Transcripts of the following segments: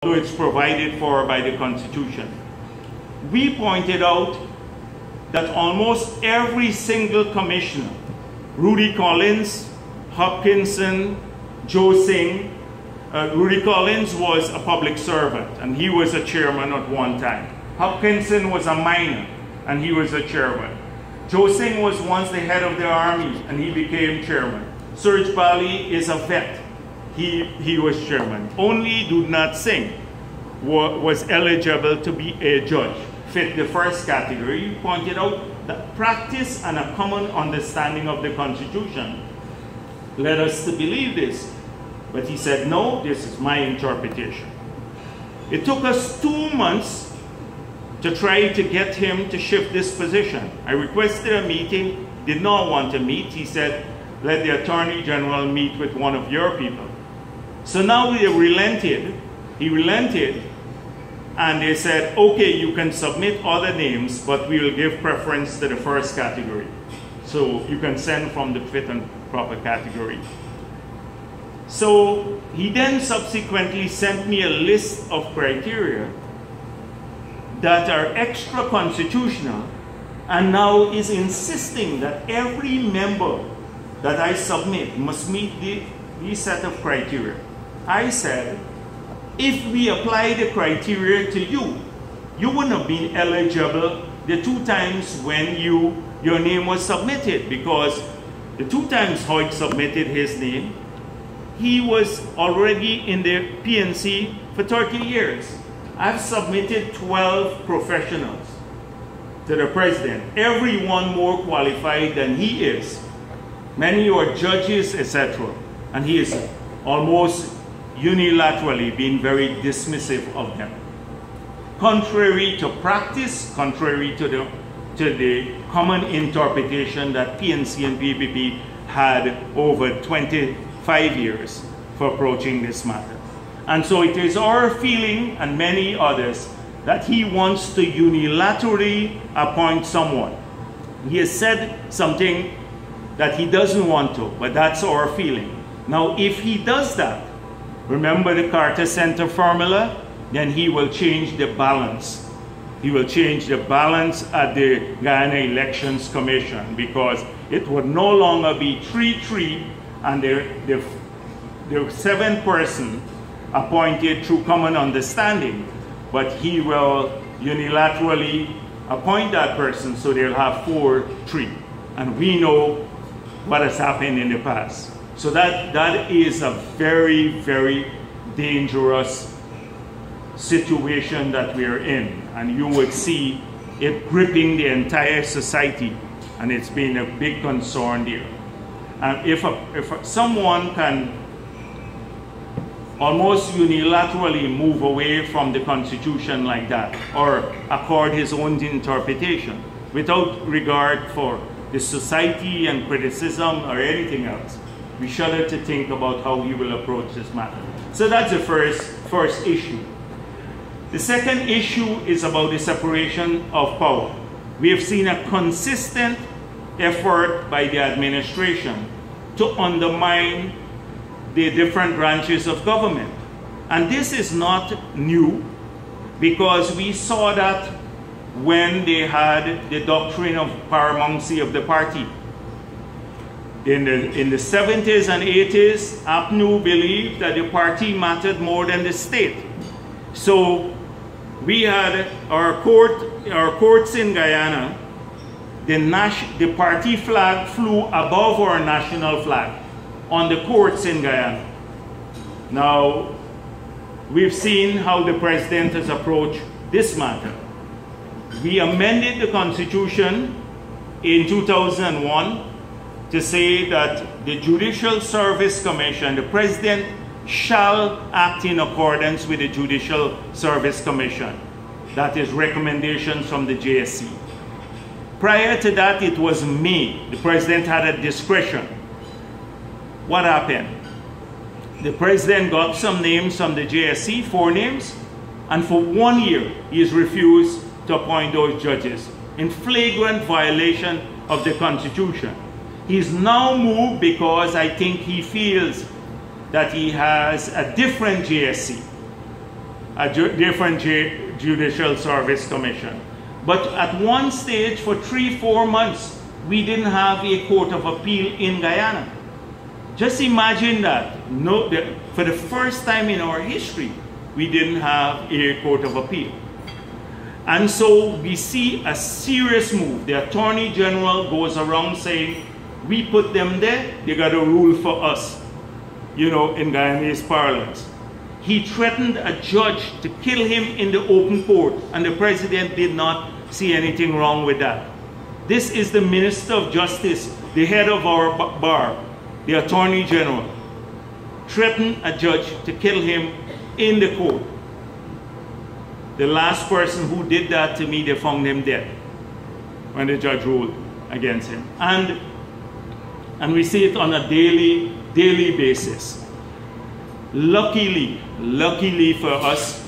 although it's provided for by the Constitution. We pointed out that almost every single commissioner, Rudy Collins, Hopkinson, Joe Singh, Rudy Collins was a public servant and he was a chairman at one time. Hopkinson was a miner and he was a chairman. Joe Singh was once the head of the army and he became chairman. Serge Bali is a vet. He was chairman. Only Dudnath Singh was eligible to be a judge, fit the first category. He pointed out that practice and a common understanding of the Constitution led us to believe this. But he said, no, this is my interpretation. It took us 2 months to try to get him to shift this position. I requested a meeting, did not want to meet. He said, let the Attorney General meet with one of your people. So now he relented, and they said, okay, you can submit other names, but we will give preference to the first category. So you can send from the fit and proper category. So he then subsequently sent me a list of criteria that are extra constitutional, and now is insisting that every member that I submit must meet the set of criteria. I said, if we apply the criteria to you, you wouldn't have been eligible the 2 times when your name was submitted, because the 2 times Hoyt submitted his name, he was already in the PNC for 30 years. I've submitted 12 professionals to the president, every one more qualified than he is. Many are judges, etc. And he is almost unilaterally being very dismissive of them. Contrary to practice, contrary to the common interpretation that PNC and PPP had over 25 years for approaching this matter. And so it is our feeling, and many others, that he wants to unilaterally appoint someone. He has said something that he doesn't want to, but that's our feeling. Now, if he does that, remember the Carter Center formula, then he will change the balance. He will change the balance at the Guyana Elections Commission, because it would no longer be 3-3 and the 7th person appointed through common understanding, but he will unilaterally appoint that person, so they'll have 4-3. And we know what has happened in the past. So that is a very, very dangerous situation that we're in. And you would see it gripping the entire society, and it's been a big concern there. And if someone can almost unilaterally move away from the Constitution like that, or accord his own interpretation without regard for the society and criticism or anything else, we shudder to think about how he will approach this matter. So that's the first issue. The second issue is about the separation of power. We have seen a consistent effort by the administration to undermine the different branches of government. And this is not new, because we saw that when they had the doctrine of paramountcy of the party. In the 70s and 80s, APNU believed that the party mattered more than the state. So we had our courts in Guyana, the party flag flew above our national flag on the courts in Guyana. Now, we've seen how the president has approached this matter. We amended the Constitution in 2001 to say that the Judicial Service Commission, the president shall act in accordance with the Judicial Service Commission. That is recommendations from the JSC. Prior to that, it was me. The president had a discretion. What happened? The president got some names from the JSC, 4 names, and for 1 year, he has refused to appoint those judges in flagrant violation of the Constitution. He's now moved because I think he feels that he has a different JSC. a different judicial service commission. But at one stage, for 3-4 months, we didn't have a court of appeal in Guyana. Just imagine that. For the first time in our history, we didn't have a court of appeal. And so we see a serious move. The Attorney General goes around saying, we put them there, they got to rule for us, you know, in Guyanese parlance. He threatened a judge to kill him in the open court, and the president did not see anything wrong with that. This is the Minister of Justice, the head of our bar, the Attorney General, threatened a judge to kill him in the court. The last person who did that to me, they found him dead when the judge ruled against him. And we see it on a daily basis. Luckily for us,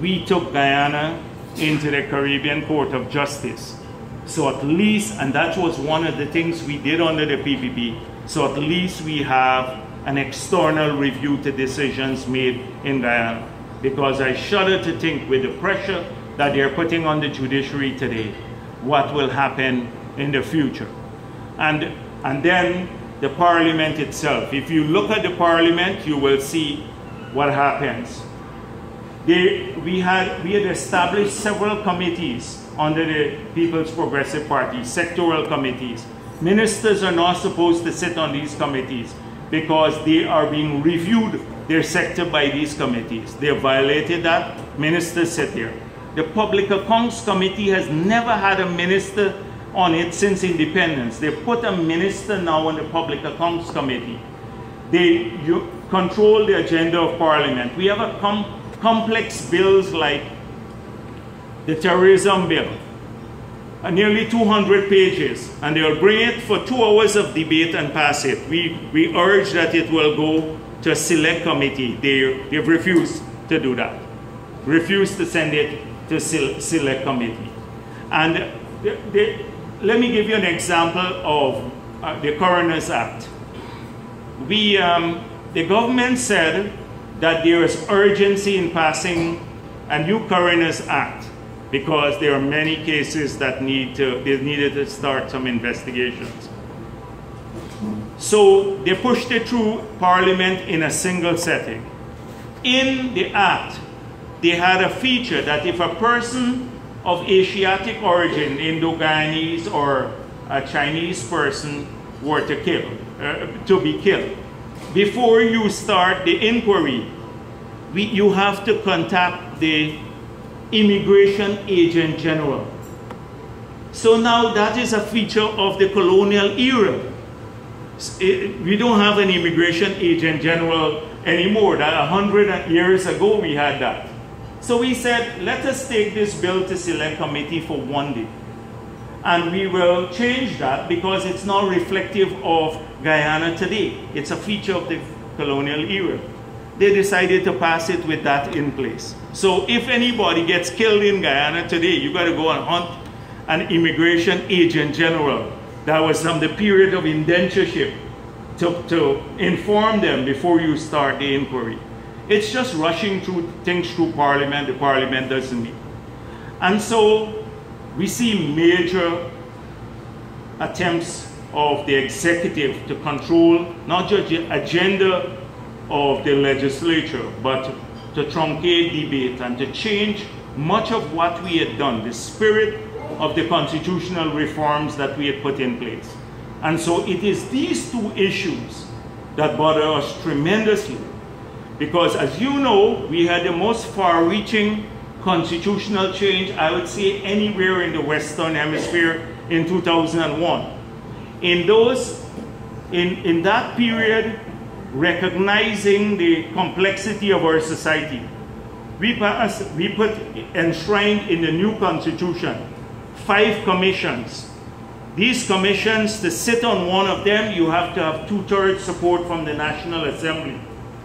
we took Guyana into the Caribbean Court of Justice. So at least, and that was one of the things we did under the PPP, so at least we have an external review to decisions made in Guyana. Because I shudder to think, with the pressure that they're putting on the judiciary today, what will happen in the future. And then the parliament itself. If you look at the parliament, you will see what happens. We had established several committees under the People's Progressive Party, sectoral committees. Ministers are not supposed to sit on these committees because they are being reviewed, their sector, by these committees. They have violated that. Ministers sit there. The Public Accounts Committee has never had a minister on it since independence. They put a minister now on the Public Accounts Committee. They control the agenda of Parliament. We have a complex bills like the terrorism bill, nearly 200 pages, and they'll bring it for 2 hours of debate and pass it. We urge that it will go to a select committee. They've refused to do that. Refused to send it to select committee. And let me give you an example of the Coroner's Act. The government said that there is urgency in passing a new Coroner's Act because there are many cases that they needed to start some investigations. So they pushed it through Parliament in a single setting. In the Act, they had a feature that if a person of Asiatic origin, Indo-Guyanese or a Chinese person, were to be killed, before you start the inquiry, you have to contact the Immigration Agent General. So now that is a feature of the colonial era. We don't have an Immigration Agent General anymore. That 100 years ago we had that. So we said, let us take this bill to select committee for 1 day. And we will change that because it's not reflective of Guyana today. It's a feature of the colonial era. They decided to pass it with that in place. So if anybody gets killed in Guyana today, you got to go and hunt an Immigration Agent General that was from the period of indentureship to inform them before you start the inquiry. It's just rushing through things through Parliament. The Parliament doesn't meet. And so we see major attempts of the executive to control not just the agenda of the legislature, but to truncate debate and to change much of what we had done, the spirit of the constitutional reforms that we had put in place. And so it is these two issues that bother us tremendously. Because as you know, we had the most far-reaching constitutional change, I would say, anywhere in the Western Hemisphere in 2001. In that period, recognizing the complexity of our society, we put enshrined in the new constitution 5 commissions. These commissions, to sit on one of them, you have to have 2/3 support from the National Assembly.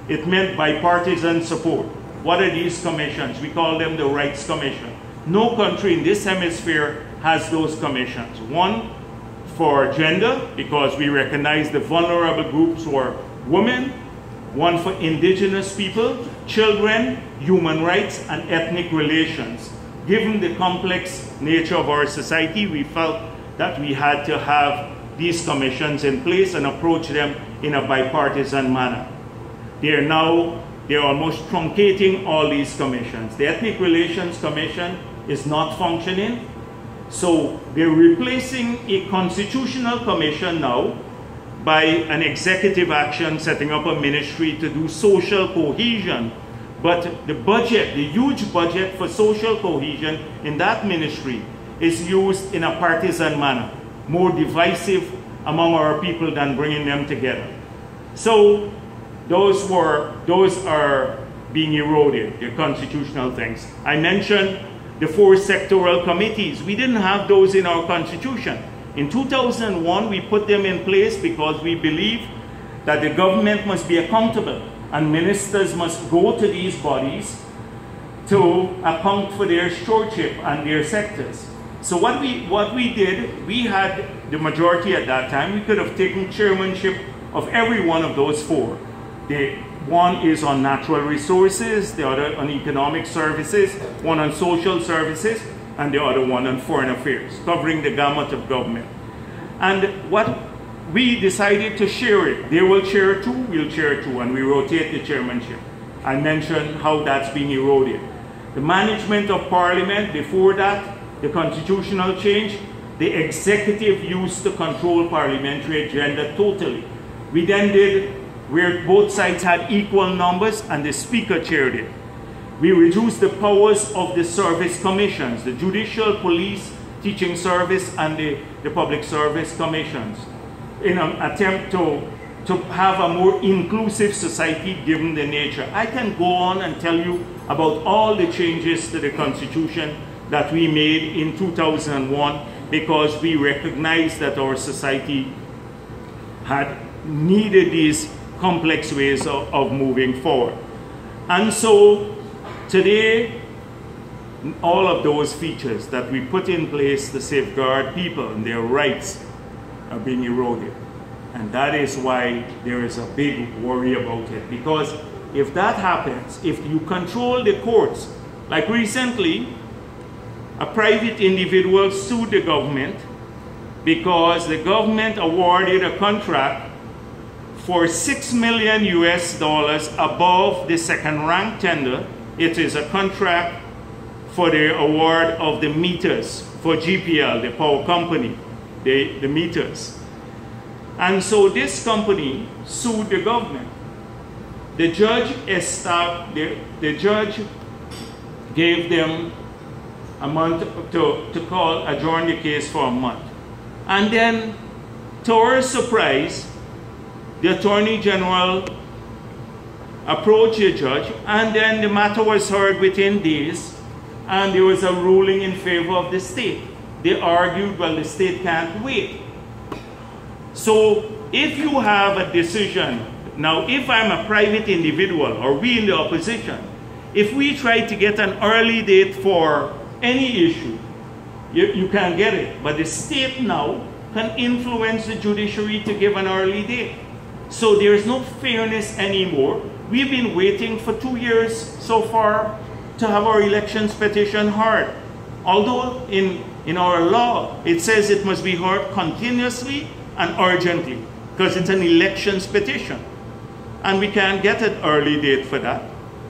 It meant bipartisan support. What are these commissions? We call them the Rights Commission. No country in this hemisphere has those commissions. One for gender, because we recognize the vulnerable groups who are women. One for indigenous people, children, human rights, and ethnic relations. Given the complex nature of our society, we felt that we had to have these commissions in place and approach them in a bipartisan manner. They're almost truncating all these commissions. The Ethnic Relations Commission is not functioning, so they're replacing a constitutional commission now by an executive action, setting up a ministry to do social cohesion. But the budget, the huge budget for social cohesion in that ministry is used in a partisan manner, more divisive among our people than bringing them together. So those are being eroded, the constitutional things. I mentioned the 4 sectoral committees. We didn't have those in our constitution. In 2001, we put them in place because we believe that the government must be accountable and ministers must go to these bodies to account for their stewardship and their sectors. So what we did, we had the majority at that time. We could have taken chairmanship of every one of those 4. One is on natural resources, the other on economic services, one on social services, and the other one on foreign affairs, covering the gamut of government. And what we decided to share it. They will chair 2, we'll chair 2, and we rotate the chairmanship. I mentioned how that's being eroded. The management of parliament, before that, the constitutional change, the executive used to control parliamentary agenda totally. We then did where both sides had equal numbers and the speaker chaired it. We reduced the powers of the service commissions, the judicial, police, teaching service, and the public service commissions, in an attempt to have a more inclusive society given the nature. I can go on and tell you about all the changes to the Constitution that we made in 2001 because we recognized that our society had needed these complex ways of moving forward. And so today, all of those features that we put in place to safeguard people and their rights are being eroded. And that is why there is a big worry about it. Because if that happens, if you control the courts, like recently, a private individual sued the government because the government awarded a contract for $6 million above the second rank tender. It is a contract for the award of the meters for GPL, the power company, the meters. And so this company sued the government. The judge gave them a month to adjourn the case for a month. And then, to our surprise, the Attorney General approached the judge, and then the matter was heard within days, and there was a ruling in favor of the state. They argued, well, the state can't wait. So if you have a decision, now if I'm a private individual or we in the opposition, if we try to get an early date for any issue, you can get it. But the state now can influence the judiciary to give an early date. So there is no fairness anymore. We've been waiting for 2 years so far to have our elections petition heard. Although in our law, it says it must be heard continuously and urgently, because it's an elections petition. And we can't get an early date for that,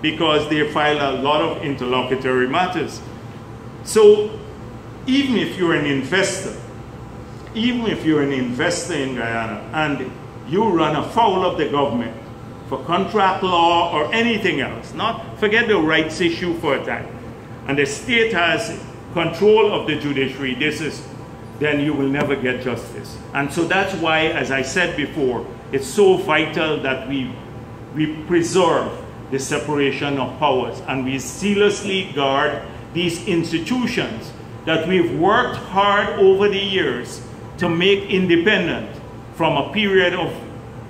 because they file a lot of interlocutory matters. So even if you're an investor, in Guyana, and you run afoul of the government for contract law or anything else, forget the rights issue for a time, and the state has control of the judiciary, then you will never get justice. And so that's why, as I said before, it's so vital that we preserve the separation of powers and we zealously guard these institutions that we've worked hard over the years to make independent from a period of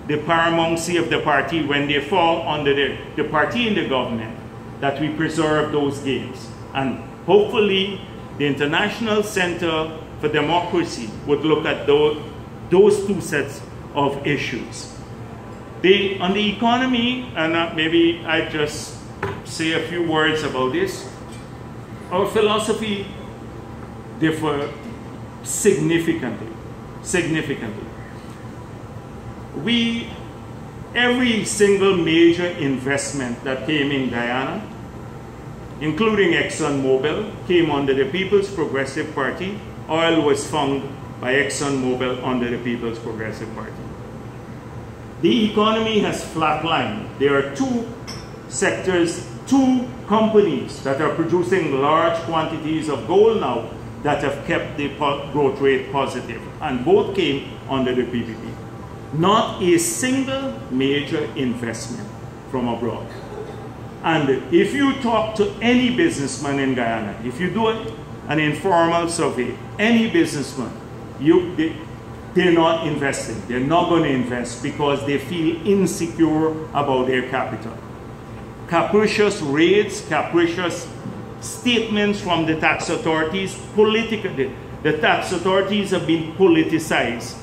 the paramountcy of the party when they fall under the party in the government, that we preserve those gains. And hopefully the International Center for Democracy would look at those 2 sets of issues. On the economy, and maybe I just say a few words about this. Our philosophy differs significantly. Every single major investment that came in Guyana, including ExxonMobil, came under the People's Progressive Party. Oil was found by ExxonMobil under the People's Progressive Party. The economy has flatlined. There are two sectors, two companies that are producing large quantities of gold now that have kept the growth rate positive, and both came under the PPP. Not a single major investment from abroad. And if you talk to any businessman in Guyana, if you do an informal survey, any businessman, they're not investing. They're not going to invest because they feel insecure about their capital. Capricious raids, capricious statements from the tax authorities, the tax authorities have been politicized.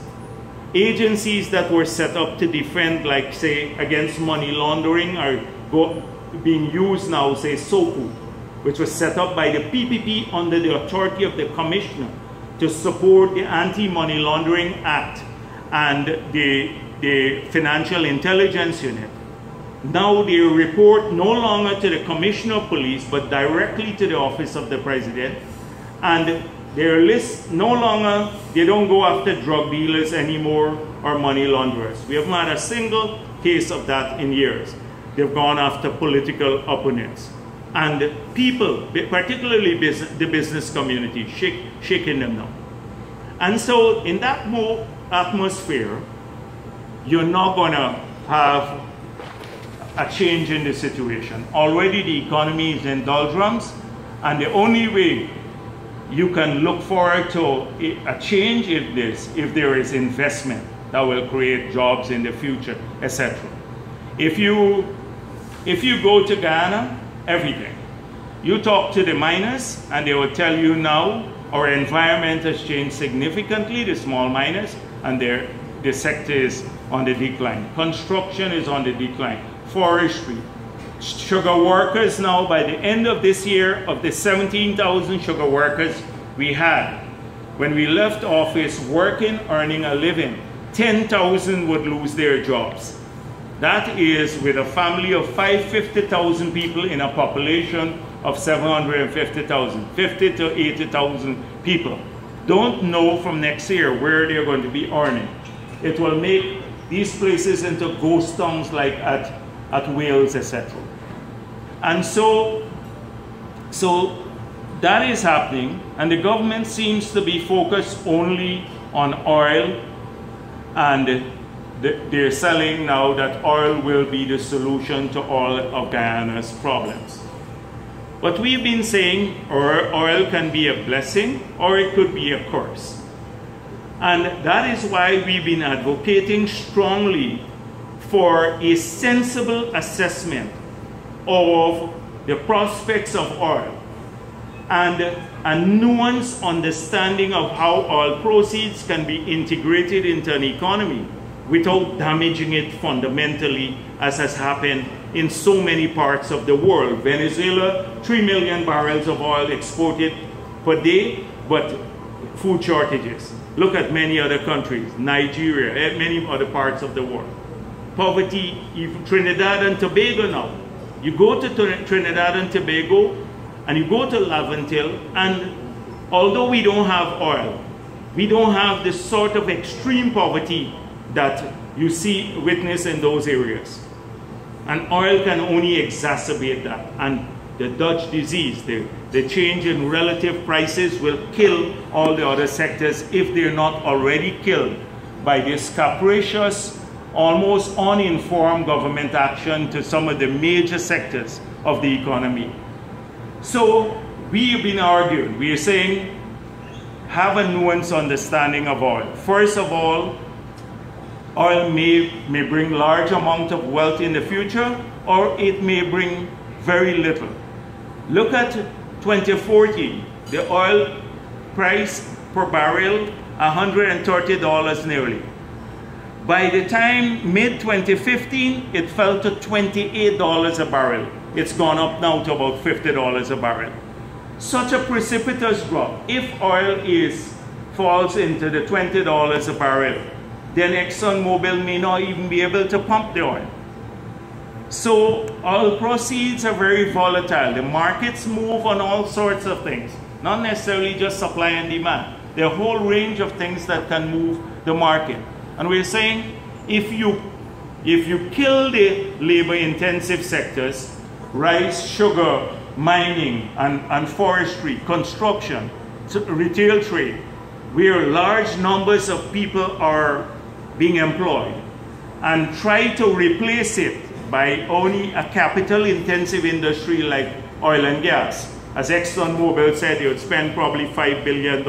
Agencies that were set up to defend, like say, against money laundering are being used now, say SOPU, which was set up by the PPP under the authority of the Commissioner to support the Anti-Money Laundering Act and the Financial Intelligence Unit. Now they report no longer to the Commissioner of Police, but directly to the Office of the President. And their list no longer, they don't go after drug dealers anymore or money launderers. We haven't had a single case of that in years. They've gone after political opponents. And people, particularly the business community, shaking them now. And so in that atmosphere, you're not going to have a change in the situation. Already the economy is in doldrums, and the only way you can look forward to a change if there is investment that will create jobs in the future, etc. If you go to Guyana, everything. You talk to the miners and they will tell you now our environment has changed significantly, the small miners, and the sector is on the decline. Construction is on the decline. Forestry. Sugar workers now, by the end of this year, of the 17,000 sugar workers we had, when we left office working, earning a living, 10,000 would lose their jobs. That is with a family of 50,000 people in a population of 750,000, 50 to 80,000 people. Don't know from next year where they're going to be earning. It will make these places into ghost towns like at Wales, etc. And so that is happening, and the government seems to be focused only on oil, and they're selling now that oil will be the solution to all of Guyana's problems. But we've been saying oil can be a blessing or it could be a curse. And that is why we've been advocating strongly for a sensible assessment of the prospects of oil and a nuanced understanding of how oil proceeds can be integrated into an economy without damaging it fundamentally, as has happened in so many parts of the world. Venezuela, 3 million barrels of oil exported per day, but food shortages. Look at many other countries, Nigeria, many other parts of the world. Poverty, even Trinidad and Tobago now. You go to Trinidad and Tobago and you go to Laventille, and although we don't have oil, we don't have the sort of extreme poverty that you see witness in those areas. And oil can only exacerbate that. And the Dutch disease, the change in relative prices will kill all the other sectors if they're not already killed by this capricious, almost uninformed government action to some of the major sectors of the economy. So we've been arguing, we are saying, have a nuanced understanding of oil. First of all, oil may bring large amount of wealth in the future, or it may bring very little. Look at 2014, the oil price per barrel, $130 nearly. By the time mid-2015, it fell to $28 a barrel it's gone up now to about $50 a barrel. Such a precipitous drop. If oil falls into the $20 a barrel, then ExxonMobil may not even be able to pump the oil. So oil proceeds are very volatile. The markets move on all sorts of things, not necessarily just supply and demand. There are a whole range of things that can move the market. And we're saying if you kill the labor-intensive sectors, rice, sugar, mining, and forestry, construction, retail trade, where large numbers of people are being employed, and try to replace it by only a capital-intensive industry like oil and gas. As ExxonMobil said, they would spend probably $5 billion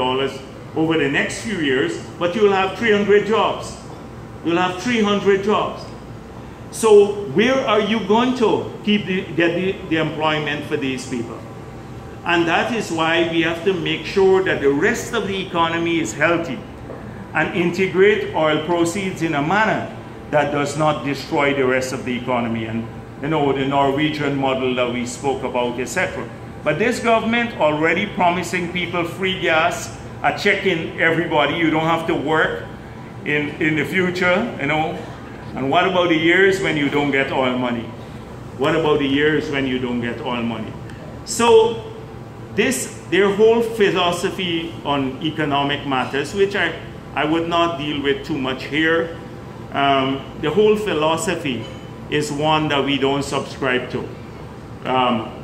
over the next few years, but you'll have 300 jobs. You'll have 300 jobs. So where are you going to get the employment for these people? And that is why we have to make sure that the rest of the economy is healthy and integrate oil proceeds in a manner that does not destroy the rest of the economy. And you know, the Norwegian model that we spoke about, etc. But this government already promising people free gas, a check-in everybody, you don't have to work in the future, you know. And what about the years when you don't get oil money? What about the years when you don't get oil money? So their whole philosophy on economic matters, which I would not deal with too much here, the whole philosophy is one that we don't subscribe to.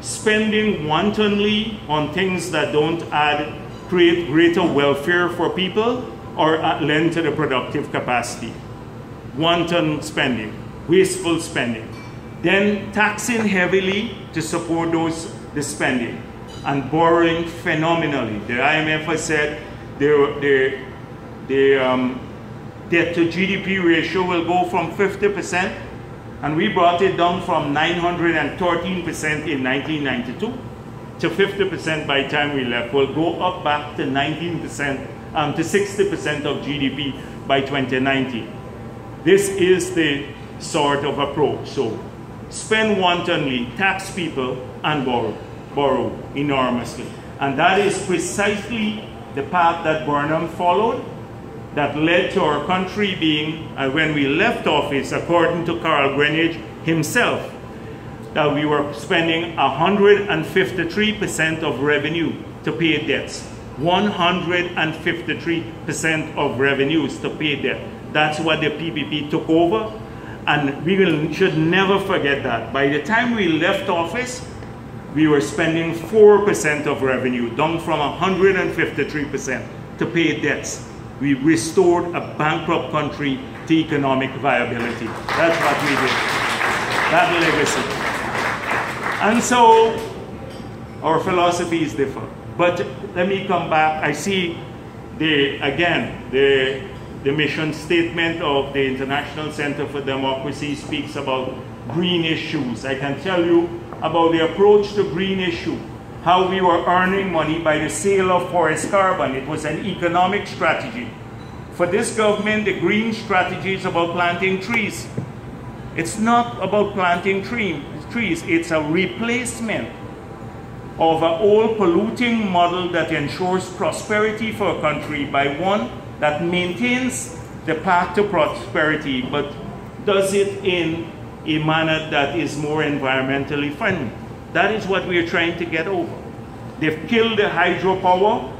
Spending wantonly on things that don't create greater welfare for people or lend to the productive capacity. Wanton spending, wasteful spending. Then taxing heavily to support the spending, and borrowing phenomenally. The IMF has said the debt to GDP ratio will go from 50%, and we brought it down from 913% in 1992 to 50% by the time we left. We'll go up back to 19%, to 60% of GDP by 2019. This is the sort of approach. So spend wantonly, tax people, and borrow enormously. And that is precisely the path that Burnham followed, that led to our country being, when we left office, according to Carl Greenidge himself, that we were spending 153% of revenue to pay debts. 153% of revenues to pay debt. That's what the PPP took over, and we should never forget that. By the time we left office, we were spending 4% of revenue, down from 153% to pay debts. We restored a bankrupt country to economic viability. That's what we did. That legacy. And so our philosophy is different. But let me come back. I see the mission statement of the International Center for Democracy speaks about green issues. I can tell you about the approach to green issue, how we were earning money by the sale of forest carbon. It was an economic strategy. For this government, the green strategy is about planting trees. It's not about planting trees. It's a replacement of an old polluting model that ensures prosperity for a country by one that maintains the path to prosperity, but does it in a manner that is more environmentally friendly. That is what we are trying to get over. They've killed the hydropower,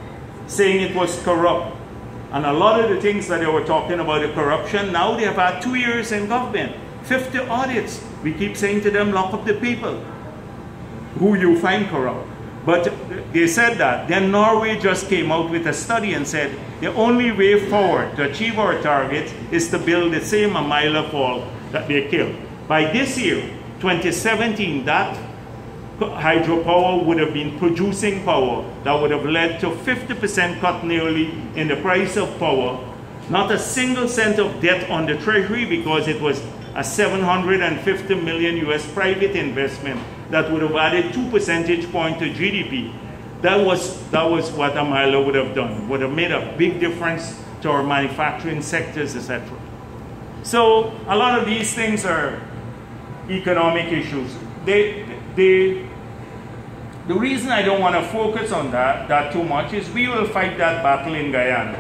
saying it was corrupt. And a lot of the things that they were talking about, the corruption, now they have had 2 years in government, 50 audits. We keep saying to them, lock up the people who you find corrupt. But they said that. Then Norway just came out with a study and said, the only way forward to achieve our targets is to build the same Amila Fall that they killed. By this year, 2017, that hydropower would have been producing power that would have led to 50% cut nearly in the price of power. Not a single cent of debt on the treasury, because it was a 750 million US private investment that would have added 2 percentage points to GDP. That was what Amila would have done. Would have made a big difference to our manufacturing sectors, etc. So a lot of these things are economic issues. the reason I don't want to focus on that too much is we will fight that battle in Guyana.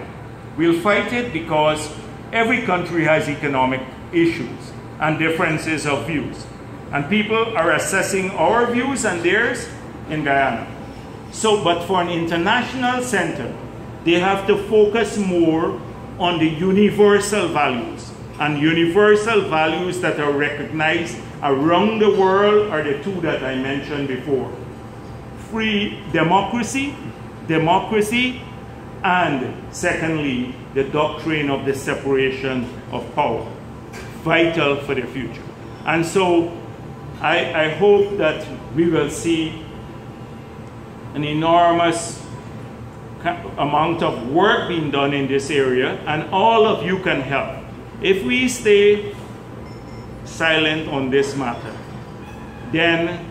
We'll fight it because every country has economic issues and differences of views. And people are assessing our views and theirs in Guyana. So, but for an international center, they have to focus more on the universal values. And universal values that are recognized around the world are the two that I mentioned before. Free democracy, and secondly, the doctrine of the separation of power, vital for the future. And so I hope that we will see an enormous amount of work being done in this area, and all of you can help. If we stay silent on this matter, then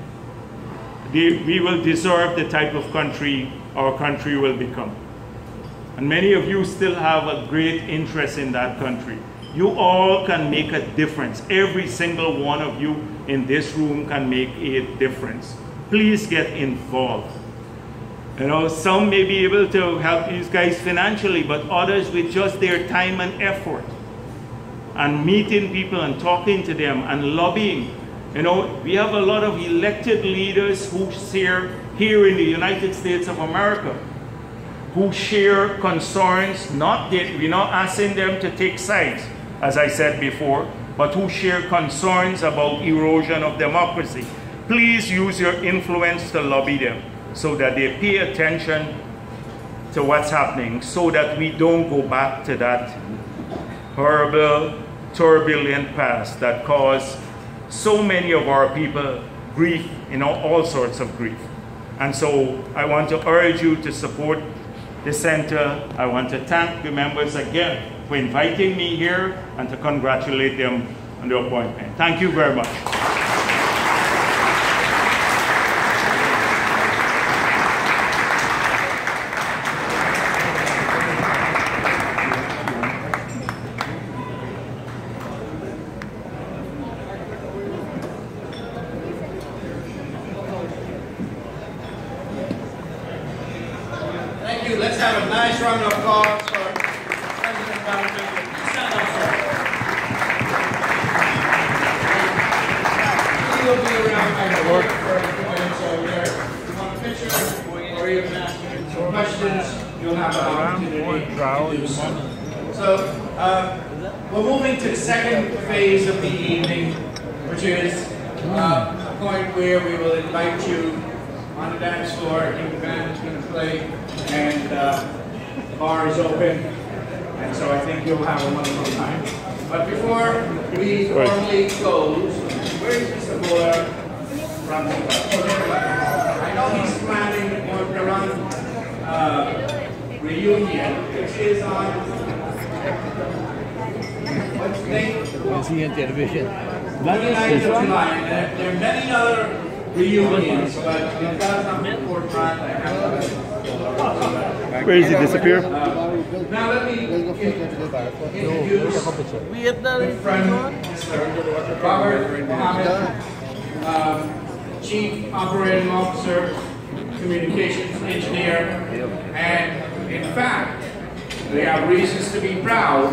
we will deserve the type of country our country will become. And many of you still have a great interest in that country. You all can make a difference. Every single one of you in this room can make a difference. Please get involved. You know, some may be able to help these guys financially, but others with just their time and effort. And meeting people and talking to them and lobbying. You know, we have a lot of elected leaders who share here in the United States of America, who share concerns, we're not asking them to take sides, as I said before, but who share concerns about erosion of democracy. Please use your influence to lobby them so that they pay attention to what's happening, so that we don't go back to that horrible, turbulent past that caused so many of our people grief, you know, all sorts of grief. And so I want to urge you to support the center. I want to thank the members again for inviting me here and to congratulate them on the appointment. Thank you very much. Let's have a nice round of applause for President Bharrat. Stand up, sir. He will be around my work for a few minutes over there. If you want a picture or even ask some questions, you'll have an opportunity to do so. So, we're moving to the second phase of the evening, which is a point where we will invite you on the dance floor. The band is going to play, and the bar is open, and so I think you'll have a wonderful time. But before we formally close, where is Mr. Bharrat from? I know he's planning on the run reunion, which is on what's the date? Television. 29th of July. There are many other reunions, but because I'm in Fort Bragg, I have to. Where does he disappear? Now let me introduce my friend, Mr. Robert Mohammed, Chief Operating Officer, Communications Engineer, and in fact, we have reasons to be proud.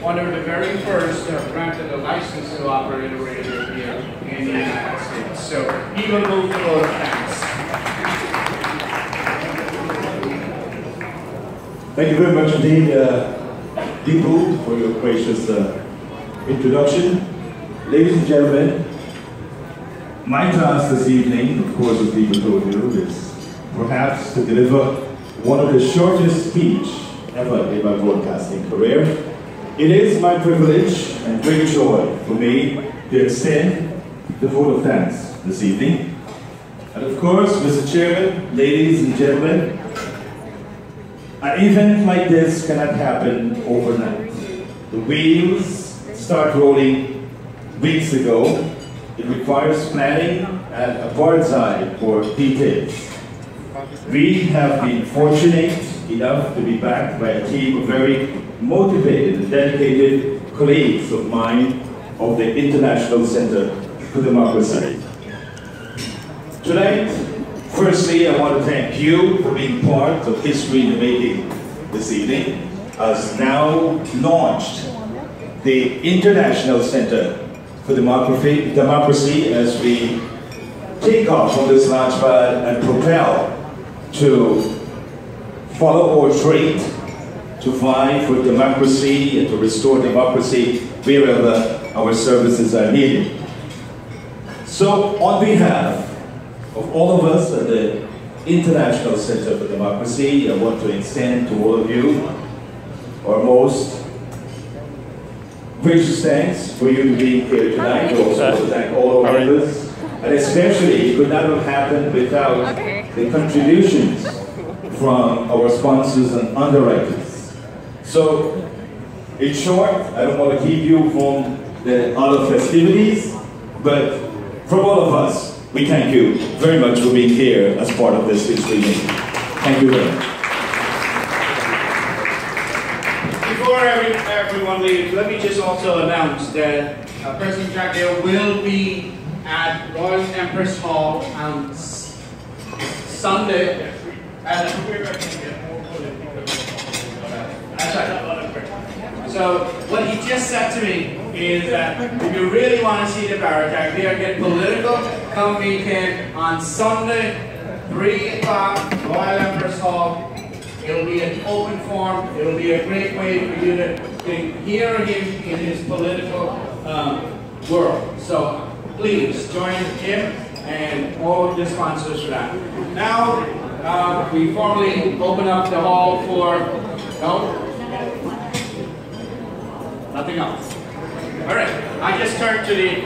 One of the very first granted a license to operate a radio here in the United States. So he will move the vote of thanks. Thank you very much indeed, Deepu, for your gracious introduction. Ladies and gentlemen, my task this evening, of course, as Deepu told you, is perhaps to deliver one of the shortest speech ever in my broadcasting career. It is my privilege and great joy for me to extend the vote of thanks this evening. And of course, Mr. Chairman, ladies and gentlemen, an event like this cannot happen overnight. The wheels start rolling weeks ago. It requires planning and a bird's eye for details. We have been fortunate enough to be backed by a team of very motivated and dedicated colleagues of mine of the International Center for Democracy. Tonight, firstly, I want to thank you for being part of history in the making this evening, as now launched the International Center for Democracy as we take off from this launch pad and propel to follow our trade, to fight for democracy and to restore democracy wherever our services are needed. So on behalf of all of us at the International Center for Democracy, I want to extend to all of you our most gracious thanks for you to be here tonight. I also want to thank all our members, and especially it could not have happened without the contributions from our sponsors and underwriters. So, in short, I don't want to keep you from the other festivities, but from all of us, we thank you very much for being here as part of this history meeting. Thank you very much. Before everyone leaves, let me just also announce that President Jagdeo will be at Royal Empress Hall on Sunday. So what he just said to me is that if you really want to see the Bharrat Jagdeo get political, come meet him on Sunday, 3 o'clock, Royal Empress Hall. It'll be an open forum. It'll be a great way for you to hear him in his political world. So please join him and all of the sponsors for that. Now we formally open up the hall for nothing else. All right, I just turned to the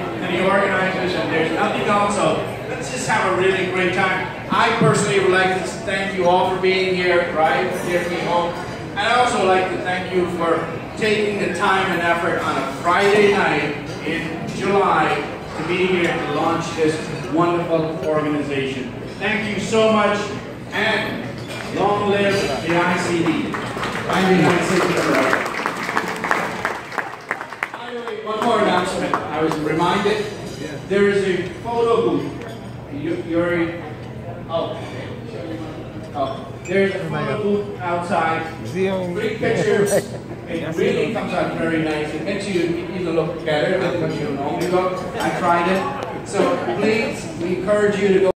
organizers and there's nothing else, so let's just have a really great time. I personally would like to thank you all for being here, right, here me home. And I also like to thank you for taking the time and effort on a Friday night in July to be here to launch this wonderful organization. Thank you so much, and long live the ICD. One more announcement. I was reminded there is a photo booth. There's a photo booth outside. Great pictures. It really comes out very nice. It makes you even look better than what you normally look. I tried it. So please, we encourage you to go.